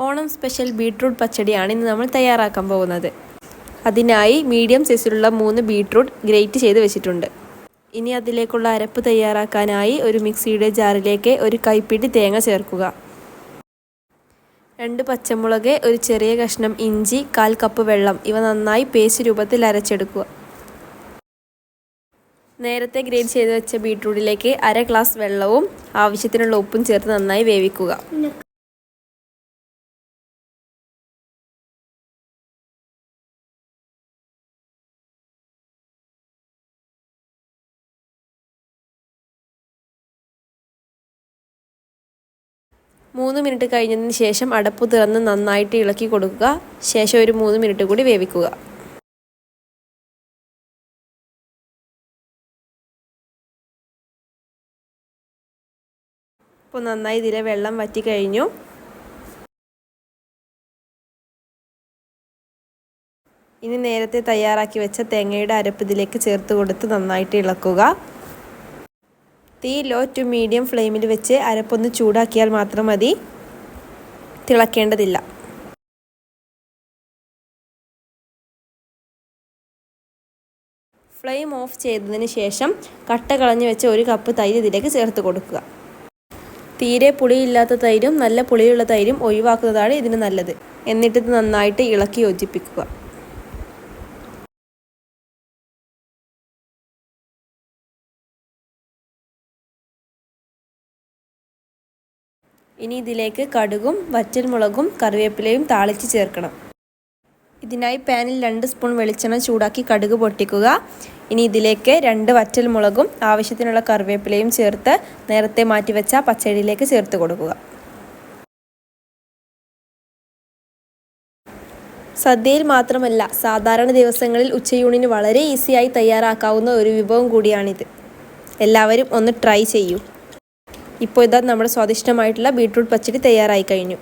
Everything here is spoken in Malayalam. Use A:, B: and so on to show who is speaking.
A: ഓണം സ്പെഷ്യൽ ബീട്രൂട്ട് പച്ചടിയാണ് ഇന്ന് നമ്മൾ തയ്യാറാക്കാൻ പോകുന്നത്. അതിനായി മീഡിയം സൈസിലുള്ള 3 ബീട്രൂട്ട് ഗ്രേറ്റ് ചെയ്ത് വെച്ചിട്ടുണ്ട്. ഇനി അതിലേക്കുള്ള അരപ്പ് തയ്യാറാക്കാനായി ഒരു മിക്സിയുടെ ജാറിലേക്ക് ഒരു കൈപ്പിടി തേങ്ങ ചേർക്കുക. 2 പച്ചമുളക്, ഒരു ചെറിയ കഷ്ണം ഇഞ്ചി, 1/4 കപ്പ് വെള്ളം ഇവ നന്നായി പേസ്റ്റ് രൂപത്തിൽ അരച്ചെടുക്കുക. നേരത്തെ ഗ്രേറ്റ് ചെയ്ത് വെച്ച ബീട്രൂട്ടിലേക്ക് 1/2 ഗ്ലാസ് വെള്ളവും ആവശ്യത്തിനുള്ള ഉപ്പും ചേർത്ത് നന്നായി വേവിക്കുക. മൂന്ന് മിനിറ്റ് കഴിഞ്ഞതിന് ശേഷം അടപ്പ് തുറന്ന് നന്നായിട്ട് ഇളക്കി കൊടുക്കുക. ശേഷം ഒരു 3 മിനിറ്റ് കൂടി വേവിക്കുക. ഇപ്പോൾ നന്നായി ഇതിലെ വെള്ളം വറ്റി കഴിഞ്ഞു. ഇനി നേരത്തെ തയ്യാറാക്കി വെച്ച തേങ്ങയുടെ അരപ്പ് ഇതിലേക്ക് ചേർത്ത് കൊടുത്ത് നന്നായിട്ട് ഇളക്കുക. തീ ലോ ടു മീഡിയം ഫ്ലെയിമിൽ വെച്ച് അരപ്പൊന്ന് ചൂടാക്കിയാൽ മാത്രം മതി, തിളക്കേണ്ടതില്ല. ഫ്ലെയിം ഓഫ് ചെയ്തതിന് ശേഷം കട്ട കളഞ്ഞു വെച്ച 1 കപ്പ് തൈര് ഇതിലേക്ക് ചേർത്ത് കൊടുക്കുക. തീരെ പുളിയില്ലാത്ത തൈരും നല്ല പുളിയുള്ള തൈരും ഒഴിവാക്കുന്നതാണ് ഇതിന് നല്ലത്. എന്നിട്ട് ഇത് നന്നായിട്ട് ഇളക്കി യോജിപ്പിക്കുക. ഇനി ഇതിലേക്ക് കടുകും വറ്റൽമുളകും കറിവേപ്പിലയും താളിച്ച് ചേർക്കണം. ഇതിനായി പാനിൽ 2 സ്പൂൺ വെളിച്ചെണ്ണ ചൂടാക്കി കടുക് പൊട്ടിക്കുക. ഇനി ഇതിലേക്ക് 2 വറ്റൽമുളകും ആവശ്യത്തിനുള്ള കറിവേപ്പിലയും ചേർത്ത് നേരത്തെ മാറ്റിവെച്ച പച്ചടിയിലേക്ക് ചേർത്ത് കൊടുക്കുക. സദ്യയിൽ മാത്രമല്ല, സാധാരണ ദിവസങ്ങളിൽ ഉച്ചയൂണിന് വളരെ ഈസിയായി തയ്യാറാക്കാവുന്ന ഒരു വിഭവം കൂടിയാണിത്. എല്ലാവരും ഒന്ന് ട്രൈ ചെയ്യൂ. ഇപ്പോൾ ഇതാ നമ്മുടെ സ്വാദിഷ്ടമായിട്ടുള്ള ബീട്രൂട്ട് പച്ചടി തയ്യാറായി കഴിഞ്ഞു.